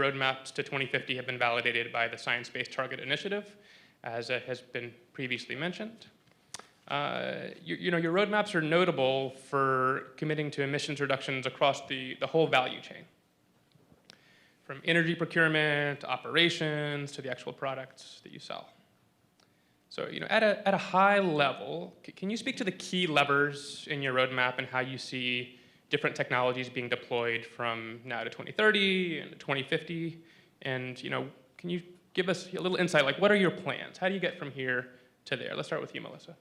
roadmaps to 2050 have been validated by the Science Based Target Initiative, as has been previously mentioned. Your roadmaps are notable for committing to emissions reductions across the whole value chain, from energy procurement to operations to the actual products that you sell. So, at a high level, can you speak to the key levers in your roadmap and how you see different technologies being deployed from now to 2030 and to 2050? And, can you give us a little insight, like what are your plans? How do you get from here to there? Let's start with you, Melissa.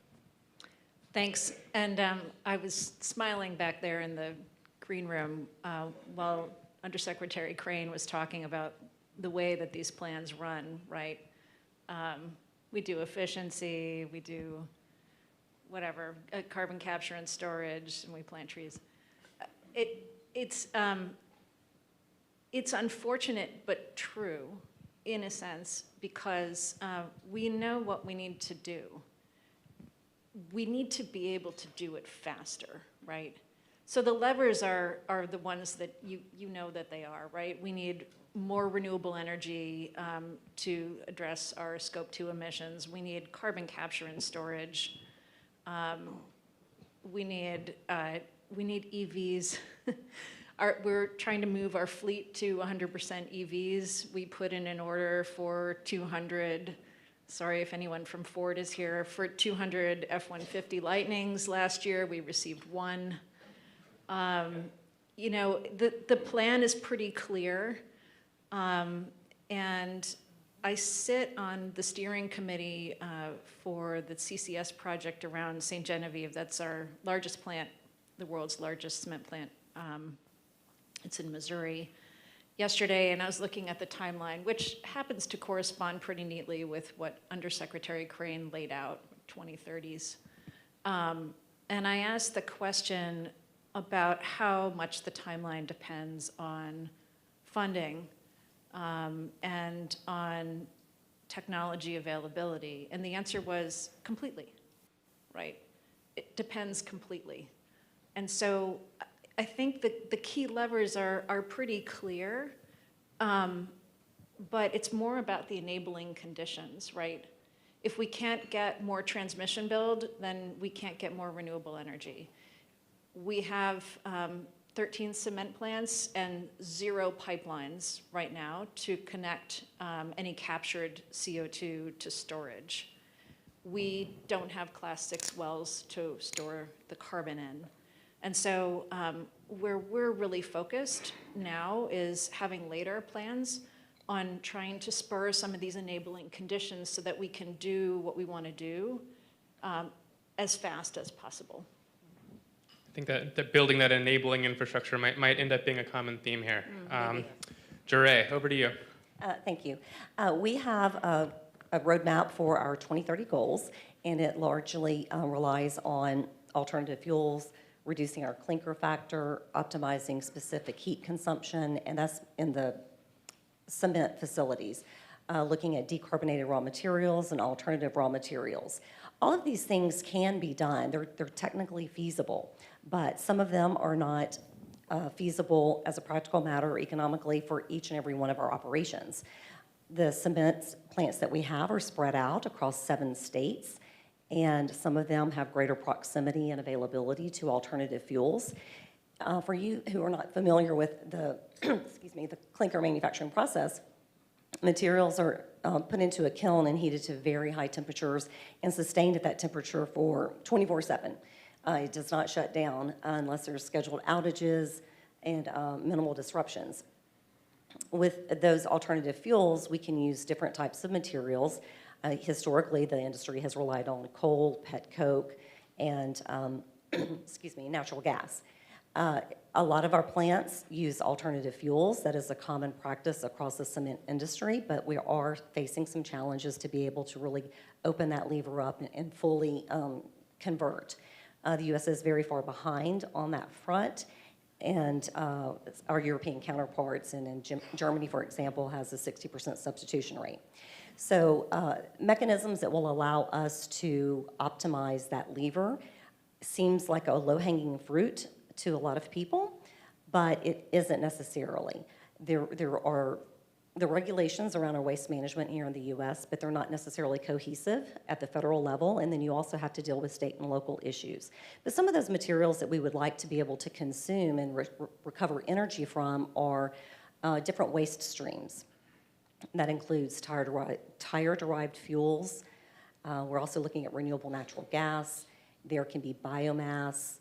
Thanks. And I was smiling back there in the green room while Undersecretary Crane was talking about the way that these plans run, right? We do efficiency, we do whatever, carbon capture and storage, and we plant trees. It's unfortunate but true, in a sense, because we know what we need to do. We need to be able to do it faster, right? So the levers are the ones that you know that they are, right? We need more renewable energy to address our Scope 2 emissions. We need carbon capture and storage. We need EVs. We're trying to move our fleet to 100% EVs. We put in an order for 200, sorry if anyone from Ford is here, for 200 F-150 Lightnings last year. We received one. The plan is pretty clear. And I sit on the steering committee for the CCS project around St. Genevieve. That's our largest plant, the world's largest cement plant. It's in Missouri. Yesterday, and I was looking at the timeline, which happens to correspond pretty neatly with what Undersecretary Crane laid out, 2030s. And I asked the question about how much the timeline depends on funding and on technology availability. And the answer was completely, right? It depends completely. And so I think that the key levers are pretty clear, but it's more about the enabling conditions, right? If we can't get more transmission build, then we can't get more renewable energy. We have 13 cement plants and 0 pipelines right now to connect any captured CO2 to storage. We don't have Class 6 wells to store the carbon in. And so where we're really focused now is having later plans on trying to spur some of these enabling conditions so that we can do what we want to do as fast as possible. I think that building that enabling infrastructure might end up being a common theme here. Jerae, over to you. Thank you. We have a roadmap for our 2030 goals, and it largely relies on alternative fuels, reducing our clinker factor, optimizing specific heat consumption, and that's in the cement facilities, looking at decarbonated raw materials and alternative raw materials. All of these things can be done. They're technically feasible, but some of them are not feasible as a practical matter or economically for each and every one of our operations. The cement plants that we have are spread out across 7 states, and some of them have greater proximity and availability to alternative fuels. For you who are not familiar with the, the clinker manufacturing process, materials are put into a kiln and heated to very high temperatures and sustained at that temperature for 24/7. It does not shut down unless there's scheduled outages and minimal disruptions. With those alternative fuels, we can use different types of materials. Historically, the industry has relied on coal, pet coke, and natural gas. A lot of our plants use alternative fuels. That is a common practice across the cement industry, but we are facing some challenges to be able to really open that lever up and fully convert. The U.S. is very far behind on that front, and our European counterparts, and in Germany, for example, has a 60% substitution rate. So mechanisms that will allow us to optimize that lever seems like a low-hanging fruit to a lot of people, but it isn't necessarily. There are the regulations around our waste management here in the U.S., but they're not necessarily cohesive at the federal level, and then you also have to deal with state and local issues. But some of those materials that we would like to be able to consume and recover energy from are different waste streams. That includes tire-derived fuels. We're also looking at renewable natural gas. There can be biomass,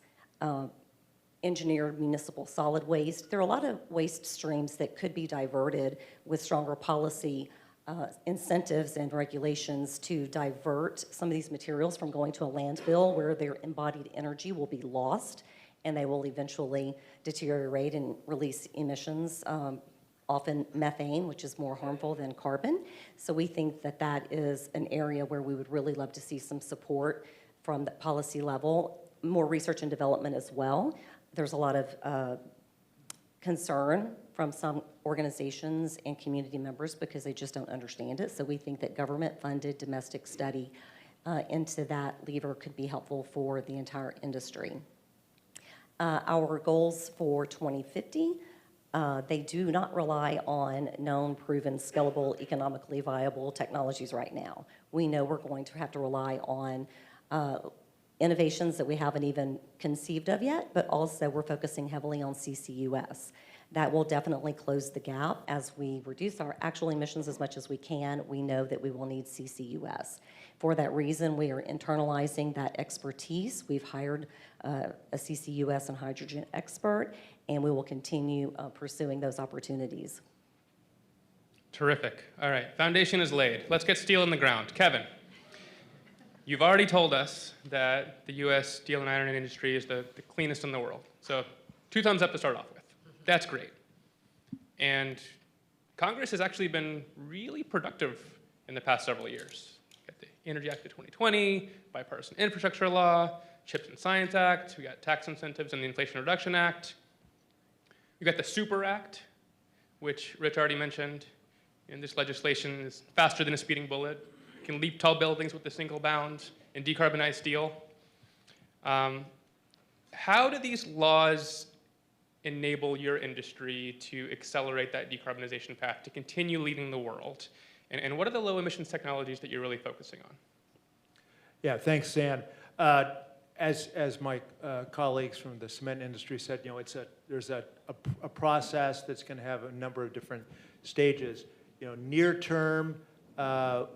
engineered municipal solid waste. There are a lot of waste streams that could be diverted with stronger policy incentives and regulations to divert some of these materials from going to a landfill where their embodied energy will be lost and they will eventually deteriorate and release emissions, often methane, which is more harmful than carbon. So we think that that is an area where we would really love to see some support from the policy level, more research and development as well. There's a lot of concern from some organizations and community members because they just don't understand it. So we think that government-funded domestic study into that lever could be helpful for the entire industry. Our goals for 2050, they do not rely on known, proven, scalable, economically viable technologies right now. We know we're going to have to rely on innovations that we haven't even conceived of yet, but also we're focusing heavily on CCUS. That will definitely close the gap as we reduce our actual emissions as much as we can. We know that we will need CCUS. For that reason, we are internalizing that expertise. We've hired a CCUS and hydrogen expert, and we will continue pursuing those opportunities. Terrific. All right, foundation is laid. Let's get steel in the ground. Kevin, you've already told us that the U.S. steel and iron industry is the cleanest in the world. So 2 thumbs up to start off with. That's great. And Congress has actually been really productive in the past several years. We got the Energy Act of 2020, Bipartisan Infrastructure Law, CHIPS and Science Act, we got tax incentives and the Inflation Reduction Act. We got the Super Act, which Rich already mentioned. And this legislation is faster than a speeding bullet, can leap tall buildings with a single bound, and decarbonize steel. How do these laws enable your industry to accelerate that decarbonization path, to continue leading the world? And what are the low emissions technologies that you're really focusing on? Yeah, thanks, Sam. As my colleagues from the cement industry said, you know, there's a process that's going to have a number of different stages. You know, near term,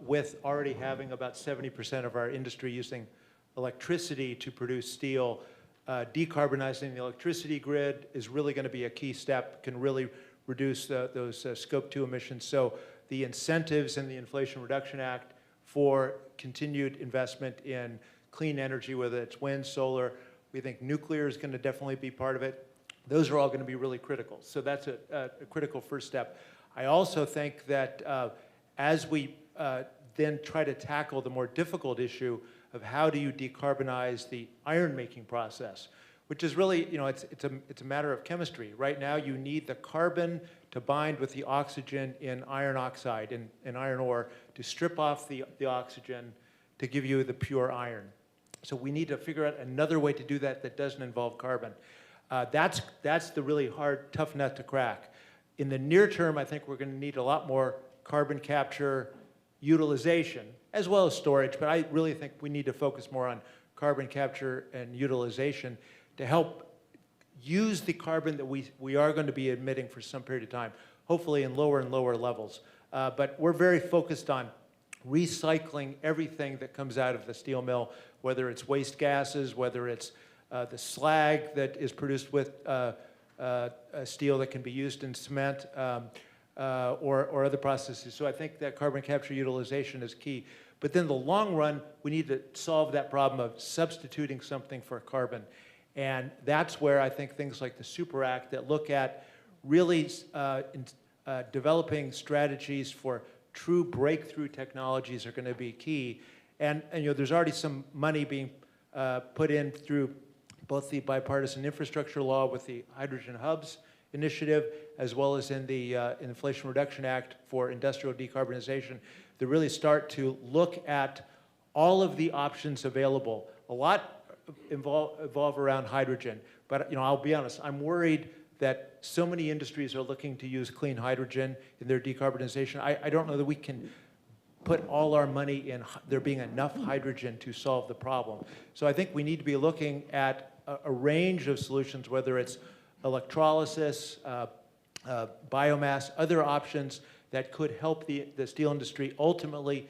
with already having about 70% of our industry using electricity to produce steel, decarbonizing the electricity grid is really going to be a key step, can really reduce those Scope 2 emissions. So the incentives in the Inflation Reduction Act for continued investment in clean energy, whether it's wind, solar, we think nuclear is going to definitely be part of it. Those are all going to be really critical. So that's a critical first step. I also think that as we then try to tackle the more difficult issue of how do you decarbonize the iron-making process, which is really, you know, it's a matter of chemistry. Right now, you need the carbon to bind with the oxygen in iron oxide, in iron ore, to strip off the oxygen to give you the pure iron. So we need to figure out another way to do that that doesn't involve carbon. That's the really hard, tough nut to crack. In the near term, I think we're going to need a lot more carbon capture utilization, as well as storage, but I really think we need to focus more on carbon capture and utilization to help use the carbon that we are going to be emitting for some period of time, hopefully in lower and lower levels. But we're very focused on recycling everything that comes out of the steel mill, whether it's waste gases, whether it's the slag that is produced with steel that can be used in cement, or other processes. So I think that carbon capture utilization is key. But then in the long run, we need to solve that problem of substituting something for carbon. And that's where I think things like the Super Act that look at really developing strategies for true breakthrough technologies are going to be key. And you know, there's already some money being put in through both the Bipartisan Infrastructure Law with the Hydrogen Hubs initiative, as well as in the Inflation Reduction Act for industrial decarbonization, that really start to look at all of the options available. A lot evolve around hydrogen, but you know, I'll be honest, I'm worried that so many industries are looking to use clean hydrogen in their decarbonization. I don't know that we can put all our money in there being enough hydrogen to solve the problem. So I think we need to be looking at a range of solutions, whether it's electrolysis, biomass, other options that could help the steel industry ultimately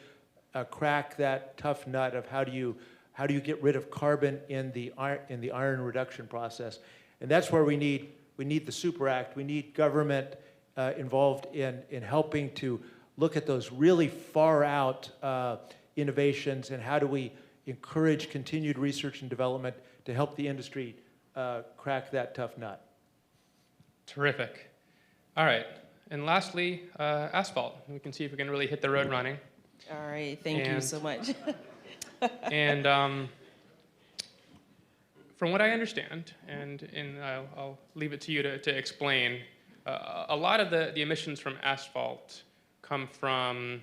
crack that tough nut of how do you get rid of carbon in the iron reduction process. And that's where we need the Super Act. We need government involved in helping to look at those really far out innovations, and how do we encourage continued research and development to help the industry crack that tough nut. Terrific. All right. And lastly, Asphalt. We can see if we can really hit the road running. All right, thank you so much. And from what I understand, and I'll leave it to you to explain, a lot of the emissions from asphalt come from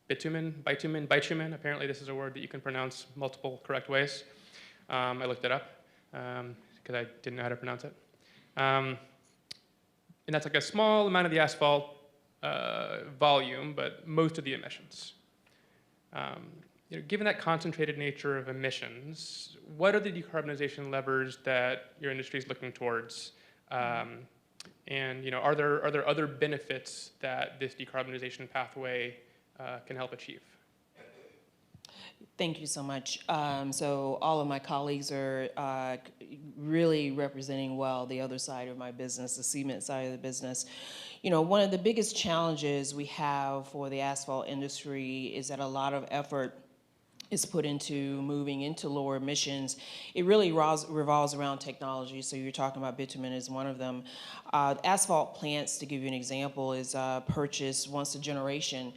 bitumen. Apparently this is a word that you can pronounce multiple correct ways. I looked it up because I didn't know how to pronounce it. And that's like a small amount of the asphalt volume, but most of the emissions. Given that concentrated nature of emissions, what are the decarbonization levers that your industry is looking towards? And are there other benefits that this decarbonization pathway can help achieve? Thank you so much. So all of my colleagues are really representing well the other side of my business, the cement side of the business. One of the biggest challenges we have for the asphalt industry is that a lot of effort is put into moving into lower emissions. It really revolves around technology. So you're talking about bitumen as one of them. Asphalt plants, to give you an example, is purchased once a generation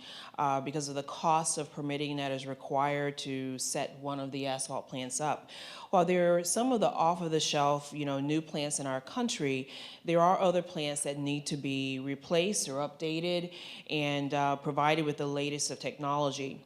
because of the cost of permitting that is required to set one of the asphalt plants up. While there are some of the off-of-the-shelf, new plants in our country, there are other plants that need to be replaced or updated and provided with the latest of technology.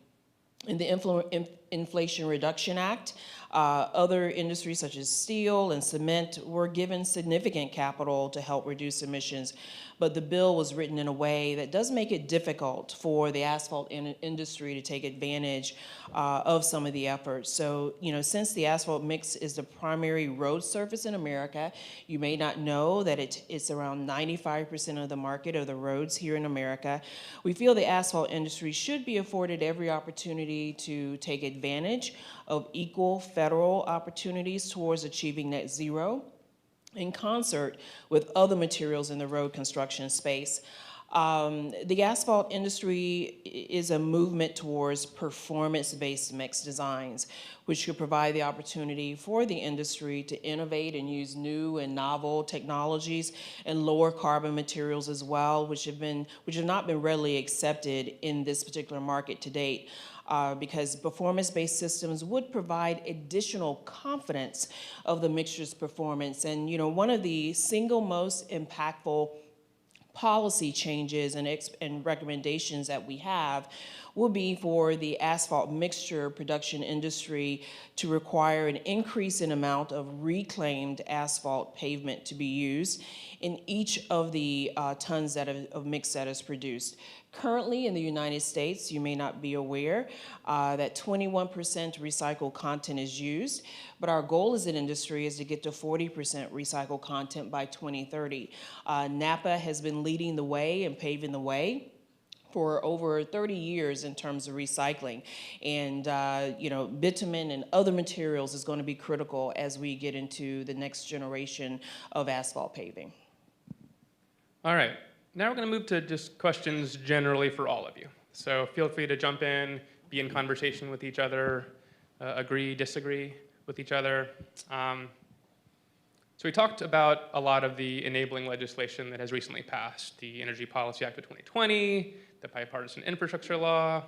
In the Inflation Reduction Act, other industries such as steel and cement were given significant capital to help reduce emissions, but the bill was written in a way that does make it difficult for the asphalt industry to take advantage of some of the efforts. So, since the asphalt mix is the primary road surface in America, you may not know that it's around 95% of the market of the roads here in America. We feel the asphalt industry should be afforded every opportunity to take advantage of equal federal opportunities towards achieving net zero in concert with other materials in the road construction space. The asphalt industry is a movement towards performance-based mix designs, which could provide the opportunity for the industry to innovate and use new and novel technologies and lower carbon materials as well, which have not been readily accepted in this particular market to date. Because performance-based systems would provide additional confidence of the mixture's performance. And one of the single most impactful policy changes and recommendations that we have will be for the asphalt mixture production industry to require an increase in amount of reclaimed asphalt pavement to be used in each of the tons of mix that is produced. Currently in the United States, you may not be aware that 21% recycled content is used, but our goal as an industry is to get to 40% recycled content by 2030. NAPA has been leading the way and paving the way for over 30 years in terms of recycling. And, bitumen and other materials is going to be critical as we get into the next generation of asphalt paving. All right. Now we're going to move to just questions generally for all of you. So feel free to jump in, be in conversation with each other, agree, disagree with each other. So we talked about a lot of the enabling legislation that has recently passed, the Energy Policy Act of 2020, the Bipartisan Infrastructure Law,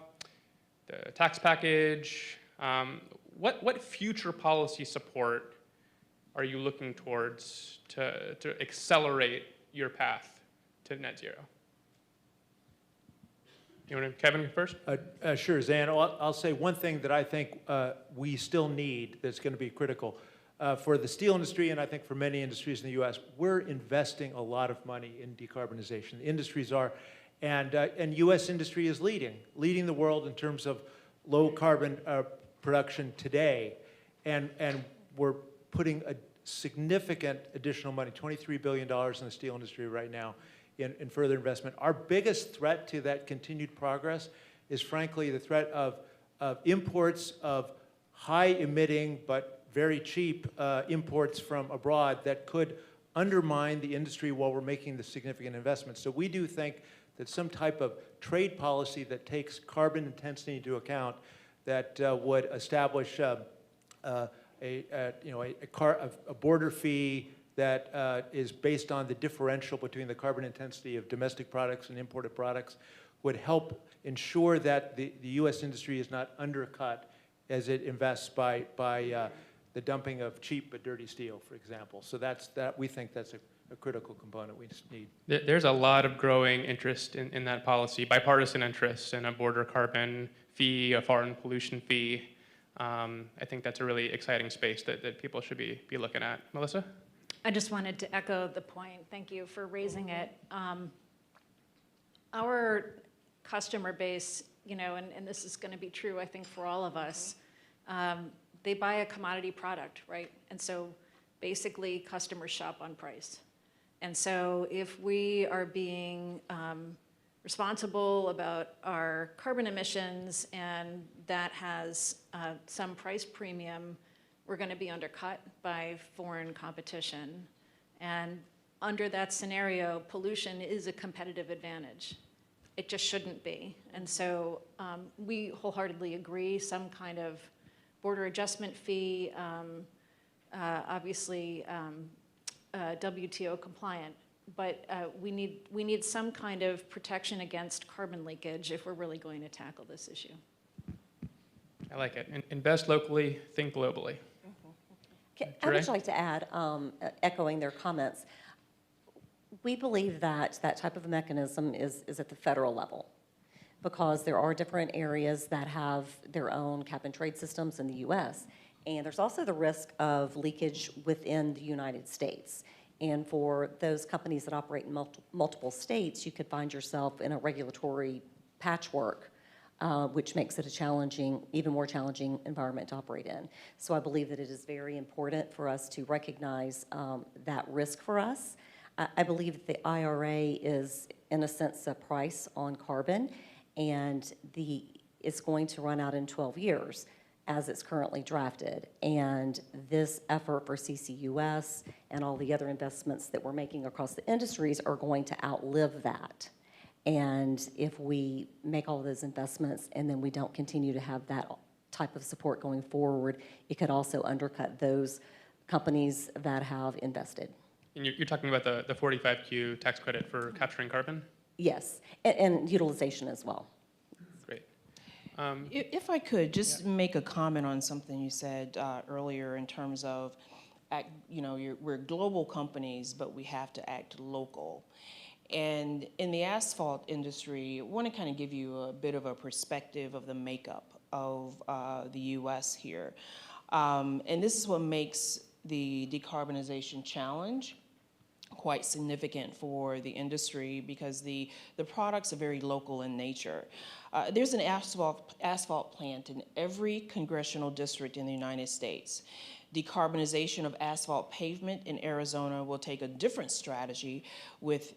the tax package. What future policy support are you looking towards to accelerate your path to net zero? Kevin first? Sure, Zan. I'll say one thing that I think we still need that's going to be critical. For the steel industry, and I think for many industries in the U.S., we're investing a lot of money in decarbonization. The industries are, and U.S. industry is leading the world in terms of low carbon production today, and we're putting a significant additional money, $23 billion in the steel industry right now, in further investment. Our biggest threat to that continued progress is frankly the threat of imports of high emitting but very cheap imports from abroad that could undermine the industry while we're making the significant investments. So we do think that some type of trade policy that takes carbon intensity into account, that would establish a border fee that is based on the differential between the carbon intensity of domestic products and imported products, would help ensure that the U.S. industry is not undercut as it invests by the dumping of cheap but dirty steel, for example. So we think that's a critical component we just need. There's a lot of growing interest in that policy, bipartisan interest in a border carbon fee, a foreign pollution fee. I think that's a really exciting space that people should be looking at. Melissa? I just wanted to echo the point. Thank you for raising it. Our customer base, and this is going to be true, I think, for all of us, they buy a commodity product, right? And so basically customers shop on price. And so if we are being responsible about our carbon emissions and that has some price premium, we're going to be undercut by foreign competition. And under that scenario, pollution is a competitive advantage. It just shouldn't be. And so we wholeheartedly agree, some kind of border adjustment fee, obviously WTO compliant, but we need some kind of protection against carbon leakage if we're really going to tackle this issue. I like it. Invest locally, think globally. I would like to add, echoing their comments, we believe that that type of a mechanism is at the federal level, because there are different areas that have their own cap and trade systems in the U.S., and there's also the risk of leakage within the United States. And for those companies that operate in multiple states, you could find yourself in a regulatory patchwork, which makes it a even more challenging environment to operate in. So I believe that it is very important for us to recognize that risk for us. I believe that the IRA is, in a sense, a price on carbon, and it's going to run out in 12 years as it's currently drafted. And this effort for CCUS and all the other investments that we're making across the industries are going to outlive that. And if we make all of those investments and then we don't continue to have that type of support going forward, it could also undercut those companies that have invested. And you're talking about the 45Q tax credit for capturing carbon? Yes, and utilization as well. Great. If I could just make a comment on something you said earlier in terms of, we're global companies, but we have to act local. And in the asphalt industry, I want to kind of give you a bit of a perspective of the makeup of the U.S. here. And this is what makes the decarbonization challenge quite significant for the industry, because the products are very local in nature. There's an asphalt plant in every congressional district in the United States. Decarbonization of asphalt pavement in Arizona will take a different strategy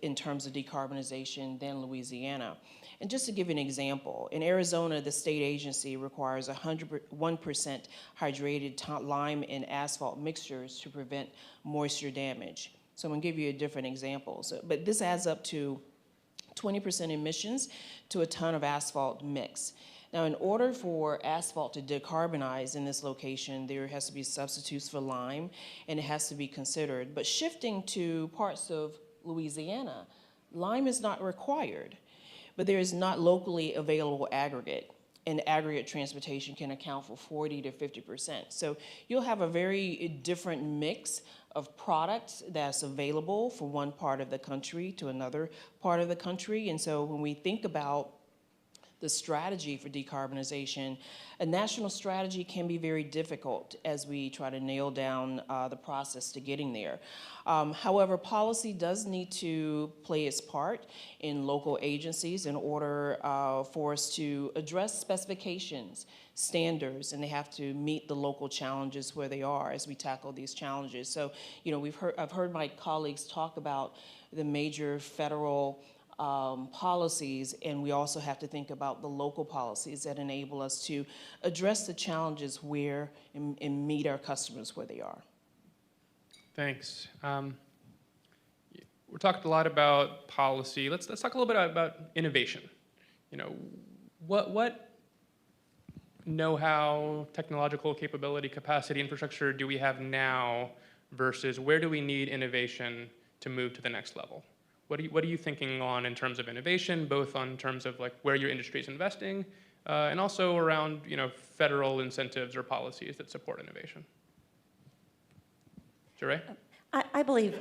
in terms of decarbonization than Louisiana. And just to give you an example, in Arizona, the state agency requires 1% hydrated lime in asphalt mixtures to prevent moisture damage. So I'm going to give you a different example. But this adds up to 20% emissions to a ton of asphalt mix. Now, in order for asphalt to decarbonize in this location, there has to be substitutes for lime, and it has to be considered. But shifting to parts of Louisiana, lime is not required, but there is not locally available aggregate, and aggregate transportation can account for 40 to 50%. So you'll have a very different mix of products that's available from one part of the country to another part of the country. And so when we think about the strategy for decarbonization, a national strategy can be very difficult as we try to nail down the process to getting there. However, policy does need to play its part in local agencies in order for us to address specifications, standards, and they have to meet the local challenges where they are as we tackle these challenges. So, you know, I've heard my colleagues talk about the major federal policies, and we also have to think about the local policies that enable us to address the challenges where and meet our customers where they are. Thanks. We're talking a lot about policy. Let's talk a little bit about innovation. You know, what know-how, technological capability, capacity, infrastructure do we have now versus where do we need innovation to move to the next level? What are you thinking on in terms of innovation, both on terms of like where your industry is investing, and also around, you know, federal incentives or policies that support innovation? Jerae? I believe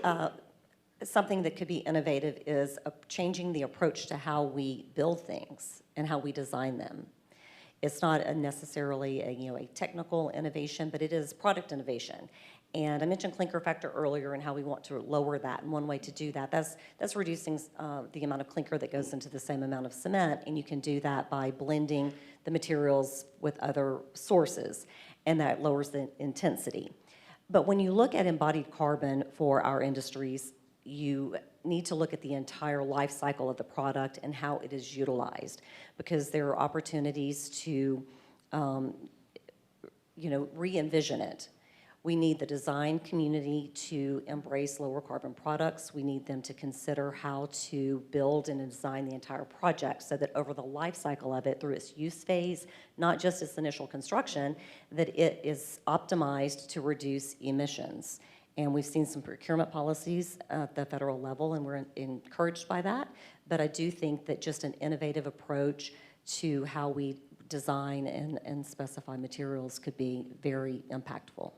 something that could be innovative is changing the approach to how we build things and how we design them. It's not necessarily a technical innovation, but it is product innovation. And I mentioned clinker factor earlier and how we want to lower that. And one way to do that, that's reducing the amount of clinker that goes into the same amount of cement. And you can do that by blending the materials with other sources. And that lowers the intensity. But when you look at embodied carbon for our industries, you need to look at the entire life cycle of the product and how it is utilized. Because there are opportunities to re-envision it. We need the design community to embrace lower carbon products. We need them to consider how to build and design the entire project so that over the life cycle of it, through its use phase, not just its initial construction, that it is optimized to reduce emissions. And we've seen some procurement policies at the federal level, and we're encouraged by that. But I do think that just an innovative approach to how we design and specify materials could be very impactful.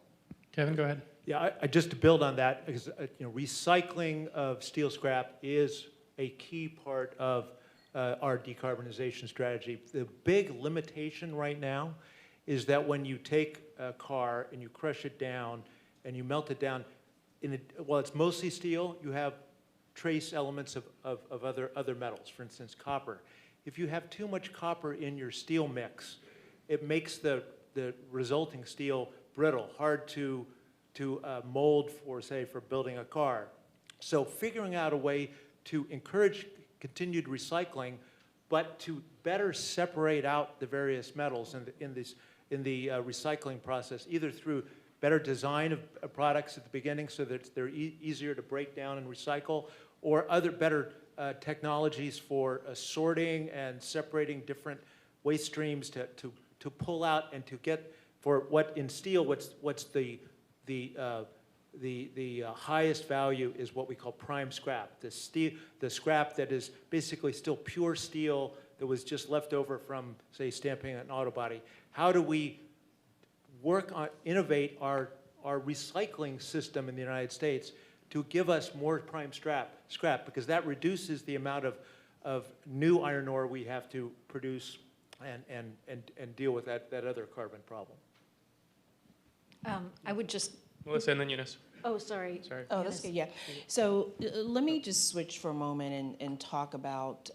Kevin, go ahead. Yeah, just to build on that, because recycling of steel scrap is a key part of our decarbonization strategy. The big limitation right now is that when you take a car and you crush it down and you melt it down, while it's mostly steel, you have trace elements of other metals, for instance, copper. If you have too much copper in your steel mix, it makes the resulting steel brittle, hard to mold for building a car. So figuring out a way to encourage continued recycling, but to better separate out the various metals in the recycling process, either through better design of products at the beginning so that they're easier to break down and recycle, or other better technologies for sorting and separating different waste streams to pull out and to get for what in steel, what's the highest value is what we call prime scrap. The scrap that is basically still pure steel that was just left over from, say, stamping an auto body. How do we innovate our recycling system in the United States to give us more prime scrap? Because that reduces the amount of new iron ore we have to produce and deal with that other carbon problem. I would just. Melissa and then Eunice. Oh, sorry. Sorry. Oh, that's good, yeah. So let me just switch for a moment and talk about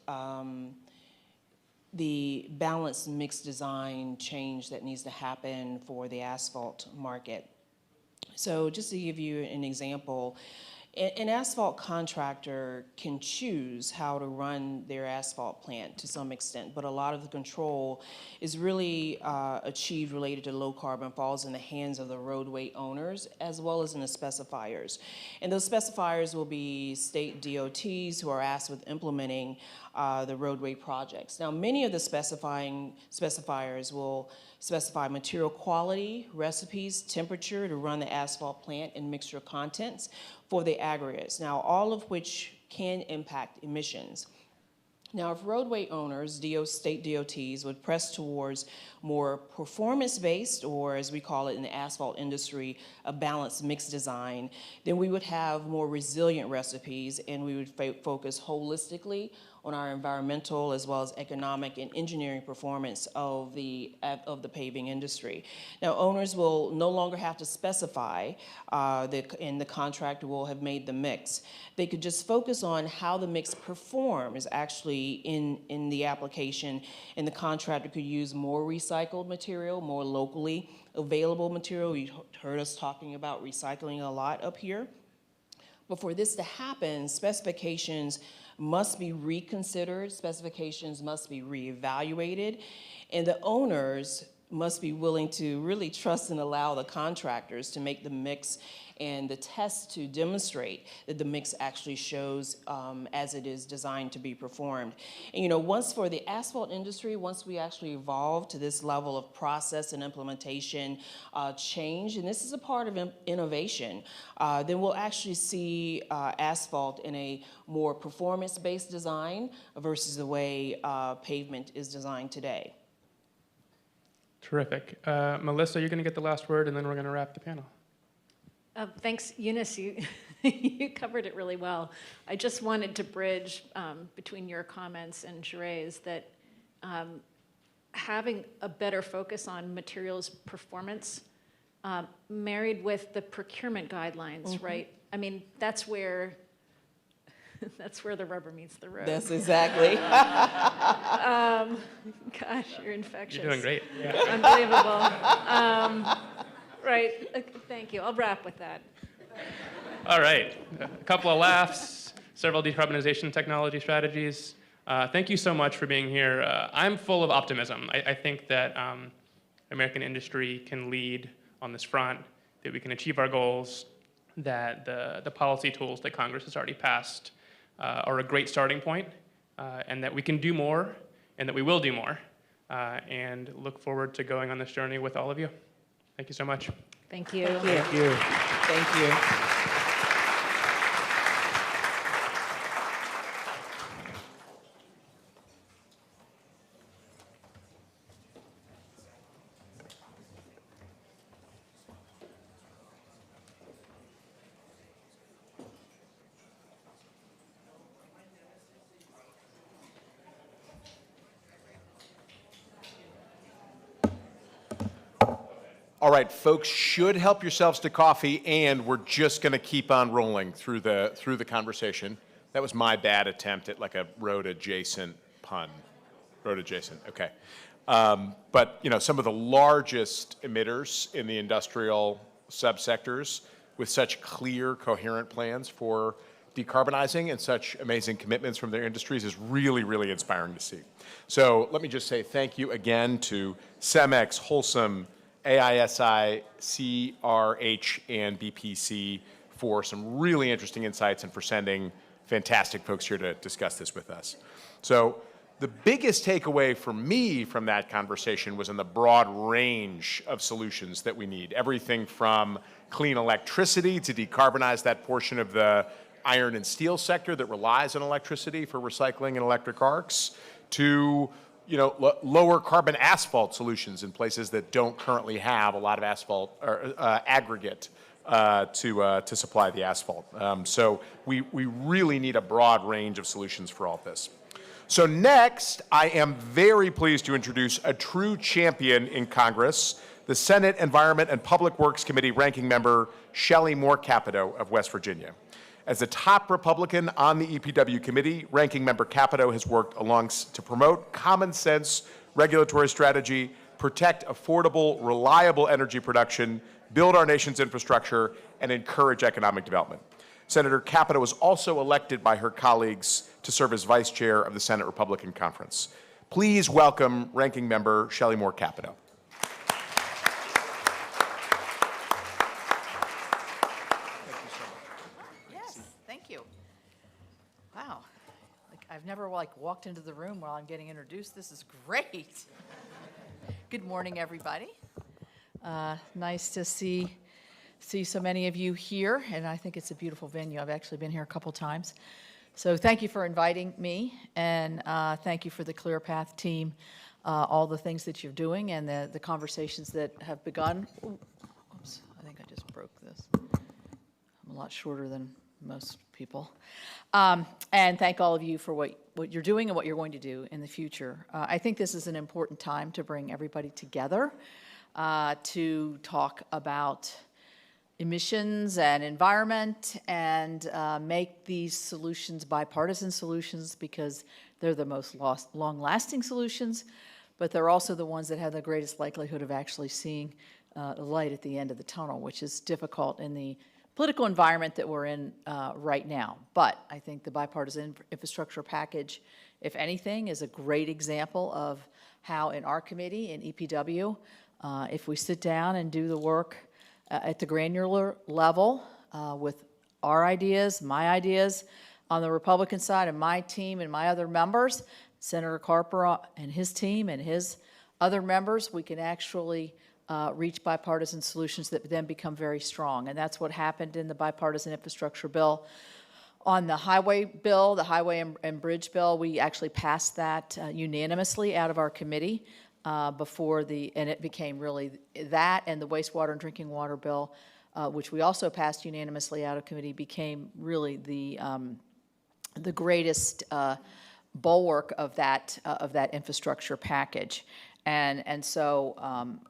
the balanced mix design change that needs to happen for the asphalt market. So just to give you an example, an asphalt contractor can choose how to run their asphalt plant to some extent, but a lot of the control is really achieved related to low carbon falls in the hands of the roadway owners as well as in the specifiers. And those specifiers will be state DOTs who are asked with implementing the roadway projects. Now, many of the specifiers will specify material quality, recipes, temperature to run the asphalt plant, and mixture contents for the aggregates. Now, all of which can impact emissions. Now, if roadway owners, state DOTs, would press towards more performance-based, or as we call it in the asphalt industry, a balanced mix design, then we would have more resilient recipes, and we would focus holistically on our environmental as well as economic and engineering performance of the paving industry. Now, owners will no longer have to specify, and the contractor will have made the mix. They could just focus on how the mix performs actually in the application, and the contractor could use more recycled material, more locally available material. You heard us talking about recycling a lot up here. But for this to happen, specifications must be reconsidered, specifications must be reevaluated, and the owners must be willing to really trust and allow the contractors to make the mix and the test to demonstrate that the mix actually shows as it is designed to be performed. And you know, once for the asphalt industry, once we actually evolve to this level of process and implementation change, and this is a part of innovation, then we'll actually see asphalt in a more performance-based design versus the way pavement is designed today. Terrific. Melissa, you're going to get the last word, and then we're going to wrap the panel. Thanks, Eunice. You covered it really well. I just wanted to bridge between your comments and Jerae's that having a better focus on materials performance married with the procurement guidelines, right? I mean, that's where the rubber meets the road. That's exactly. Gosh, you're infectious. You're doing great. Yeah. Unbelievable. Right. Thank you. I'll wrap with that. All right. A couple of laughs, several decarbonization technology strategies. Thank you so much for being here. I'm full of optimism. I think that American industry can lead on this front, that we can achieve our goals, that the policy tools that Congress has already passed are a great starting point, and that we can do more, and that we will do more, and look forward to going on this journey with all of you. Thank you so much. Thank you. Thank you. Thank you. All right, folks should help yourselves to coffee, and we're just going to keep on rolling through the conversation. That was my bad attempt at like a road adjacent pun. Road adjacent, okay. But you know, some of the largest emitters in the industrial subsectors with such clear, coherent plans for decarbonizing and such amazing commitments from their industries is really, really inspiring to see. So let me just say thank you again to Cemex, Holcim, AISI, CRH, and BPC for some really interesting insights and for sending fantastic folks here to discuss this with us. So the biggest takeaway for me from that conversation was in the broad range of solutions that we need. Everything from clean electricity to decarbonize that portion of the iron and steel sector that relies on electricity for recycling and electric arcs, to lower carbon asphalt solutions in places that don't currently have a lot of asphalt or aggregate to supply the asphalt. So we really need a broad range of solutions for all this. So next, I am very pleased to introduce a true champion in Congress, the Senate Environment and Public Works Committee ranking member, Shelley Moore Capito of West Virginia. As the top Republican on the EPW committee, Ranking Member Capito has worked to promote common sense regulatory strategy, protect affordable, reliable energy production, build our nation's infrastructure, and encourage economic development. Senator Capito was also elected by her colleagues to serve as vice chair of the Senate Republican Conference. Please welcome Ranking Member Shelley Moore Capito. I've never walked into the room while I'm getting introduced. This is great. Good morning, everybody. Nice to see so many of you here, and I think it's a beautiful venue. I've actually been here a couple times. So thank you for inviting me, and thank you for the Clear Path team, all the things that you're doing and the conversations that have begun. Oops, I think I just broke this. I'm a lot shorter than most people. And thank all of you for what you're doing and what you're going to do in the future. I think this is an important time to bring everybody together to talk about emissions and environment and make these solutions bipartisan solutions, because they're the most long-lasting solutions, but they're also the ones that have the greatest likelihood of actually seeing the light at the end of the tunnel, which is difficult in the political environment that we're in right now. But I think the bipartisan infrastructure package, if anything, is a great example of how in our committee, in EPW, if we sit down and do the work at the granular level with our ideas, my ideas, on the Republican side, and my team and my other members, Senator Carper and his team and his other members, we can actually reach bipartisan solutions that then become very strong. And that's what happened in the bipartisan infrastructure bill. On the highway bill, the highway and bridge bill, we actually passed that unanimously out of our committee and it became really that, and the wastewater and drinking water bill, which we also passed unanimously out of committee, became really the greatest bulwark of that infrastructure package. And so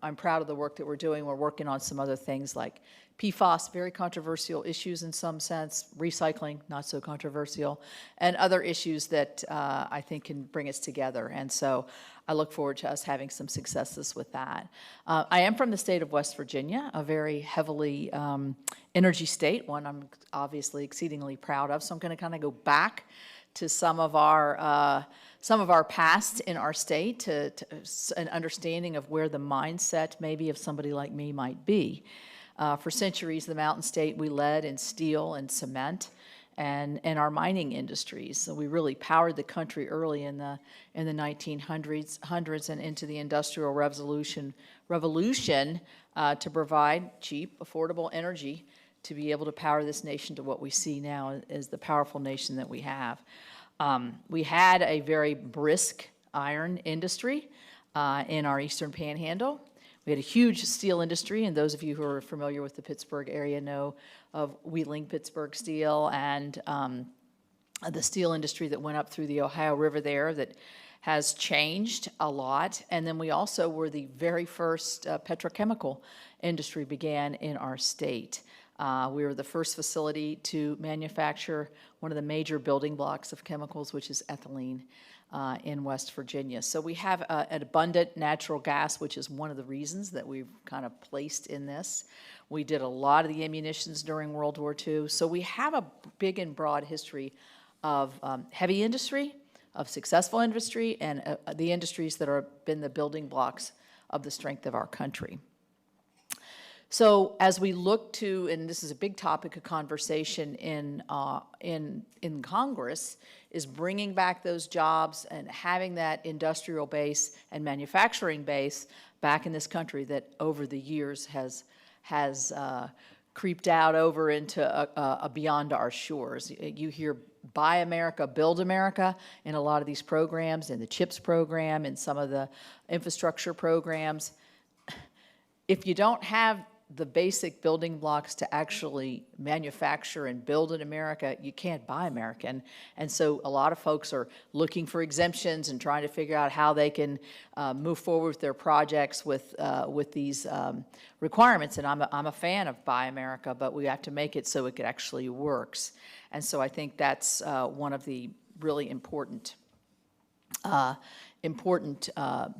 I'm proud of the work that we're doing. We're working on some other things like PFAS, very controversial issues in some sense, recycling, not so controversial, and other issues that I think can bring us together. And so I look forward to us having some successes with that. I am from the state of West Virginia, a very heavily energy state, one I'm obviously exceedingly proud of. So I'm going to kind of go back to some of our past in our state to an understanding of where the mindset maybe of somebody like me might be. For centuries, the Mountain State, we led in steel and cement and our industries. So we really powered the country early in the 1900s and into the Industrial Revolution to provide cheap, affordable energy to be able to power this nation to what we see now as the powerful nation that we have. We had a very brisk iron industry in our Eastern Panhandle. We had a huge steel industry, and those of you who are familiar with the Pittsburgh area know of Wheeling Pittsburgh Steel and the steel industry that went up through the Ohio River there that has changed a lot. And then we also were the very first petrochemical industry began in our state. We were the first facility to manufacture one of the major building blocks of chemicals, which is ethylene, in West Virginia. So we have an abundant natural gas, which is one of the reasons that we've kind of placed in this. We did a lot of the ammunitions during World War II. So we have a big and broad history of heavy industry, of successful industry, and the industries that have been the building blocks of the strength of our country. So as we look to, and this is a big topic of conversation in Congress, is bringing back those jobs and having that industrial base and manufacturing base back in this country that over the years has creeped out over into beyond our shores. You hear Buy America, Build America in a lot of these programs, in the CHIPS program, in some of the infrastructure programs. If you don't have the basic building blocks to actually manufacture and build in America, you can't buy American. And so a lot of folks are looking for exemptions and trying to figure out how they can move forward with their projects with these requirements. And I'm a fan of Buy America, but we have to make it so it actually works. And so I think that's one of the really important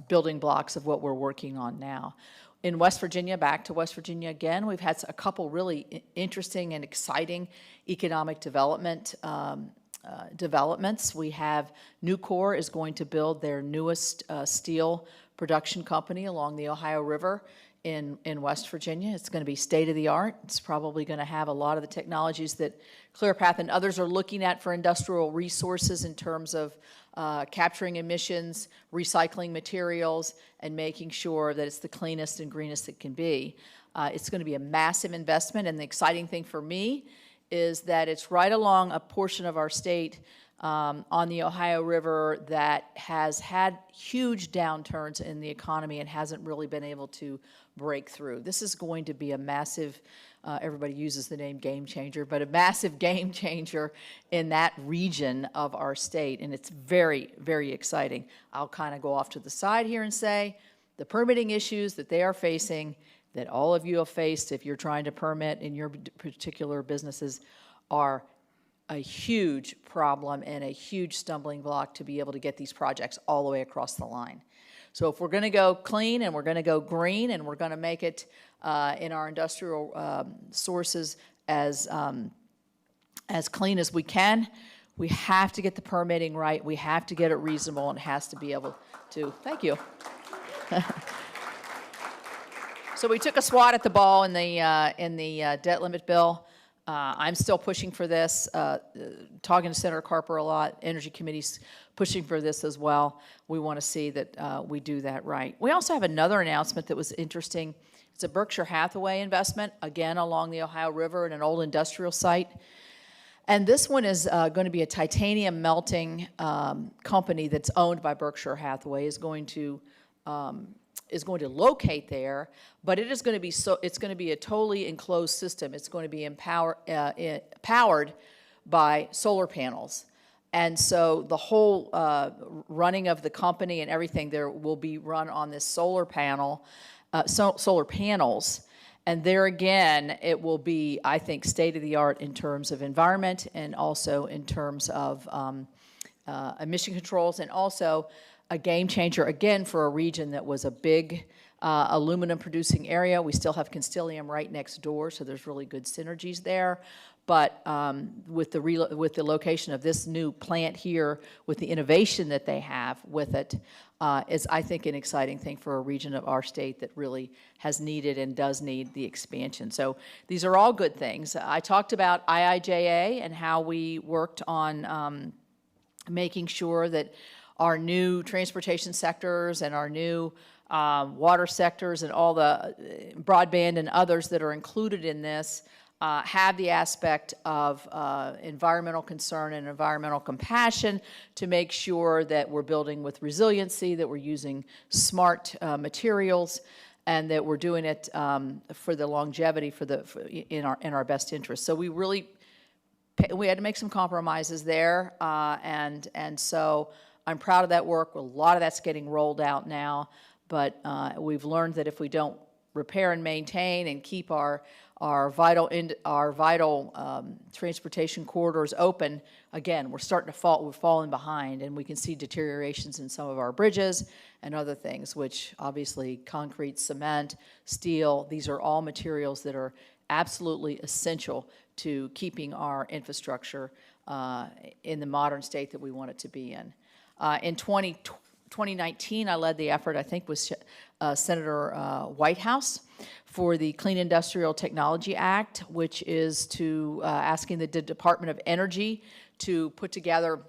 building blocks of what we're working on now. In West Virginia, back to West Virginia again, we've had a couple really interesting and exciting economic developments. We have Nucor is going to build their newest steel production company along the Ohio River in West Virginia. It's going to be state-of-the-art. It's probably going to have a lot of the technologies that ClearPath and others are looking at for industrial resources in terms of capturing emissions, recycling materials, and making sure that it's the cleanest and greenest it can be. It's going to be a massive investment, and the exciting thing for me is that it's right along a portion of our state on the Ohio River that has had huge downturns in the economy and hasn't really been able to break through. This is going to be a massive, everybody uses the name game changer, but a massive game changer in that region of our state, and it's very, very exciting. I'll kind of go off to the side here and say the permitting issues that they are facing, that all of you have faced if you're trying to permit in your particular businesses, are a huge problem and a huge stumbling block to be able to get these projects all the way across the line. So if we're going to go clean and we're going to go green and we're going to make it in our industrial sources as clean as we can, we have to get the permitting right. We have to get it reasonable, and it has to be able to. Thank you. So we took a swat at the ball in the debt limit bill. I'm still pushing for this, talking to Senator Carper a lot. Energy Committee's pushing for this as well. We want to see that we do that right. We also have another announcement that was interesting. It's a Berkshire Hathaway investment, again along the Ohio River in an old industrial site. And this one is going to be a titanium melting company that's owned by Berkshire Hathaway, is going to locate there, but it is going to be it's going to be a totally enclosed system. It's going to be powered by solar panels. And so the whole running of the company and everything there will be run on this solar panels. And there again, it will be, I think, state-of-the-art in terms of environment and also in terms of emission controls, and also a game changer, again, for a region that was a big aluminum producing area. We still have Constellium right next door, so there's really good synergies there. But with the location of this new plant here, with the innovation that they have with it, is, I think, an exciting thing for a region of our state that really has needed and does need the expansion. So these are all good things. I talked about IIJA and how we worked on making sure that our new transportation sectors and our new water sectors and all the broadband and others that are included in this have the aspect of environmental concern and environmental compassion to make sure that we're building with resiliency, that we're using smart materials, and that we're doing it for the longevity, in our best interest. So we had to make some compromises there, and so I'm proud of that work. A lot of that's getting rolled out now, but we've learned that if we don't repair and maintain and keep our vital transportation corridors open, again, we're falling behind, and we can see deteriorations in some of our bridges and other things, which obviously concrete, cement, steel, these are all materials that are absolutely essential to keeping our infrastructure in the modern state that we want it to be in. In 2019, I led the effort, I think, with Senator Whitehouse for the Clean Industrial Technology Act, which is to asking the Department of Energy to put together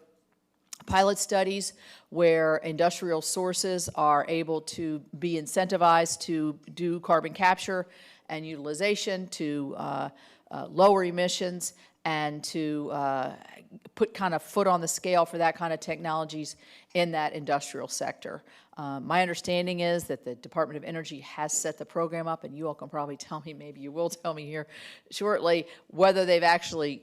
pilot studies where industrial sources are able to be incentivized to do carbon capture and utilization, to lower emissions, and to put kind of foot on the scale for that kind of technologies in that industrial sector. My understanding is that the Department of Energy has set the program up, and you all can probably tell me, maybe you will tell me here shortly, whether they've actually,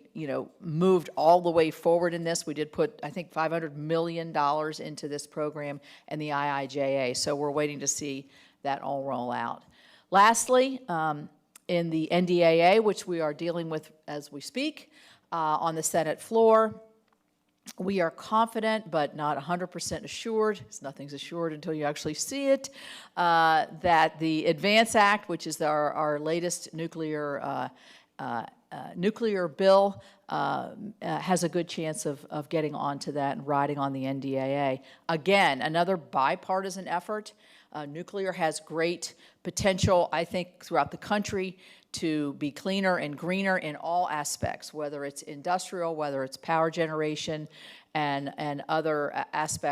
moved all the way forward in this. We did put, I think, $500 million into this program and the IIJA, so we're waiting to see that all roll out. Lastly, in the NDAA, which we are dealing with as we speak, on the Senate floor, we are confident, but not 100% assured, because nothing's assured until you actually see it, that the ADVANCE Act, which is our latest nuclear bill, has a good chance of getting onto that and riding on the NDAA. Again, another bipartisan effort. Nuclear has great potential, I think, throughout the country to be cleaner and greener in all aspects, whether it's industrial, whether it's power generation, and other aspects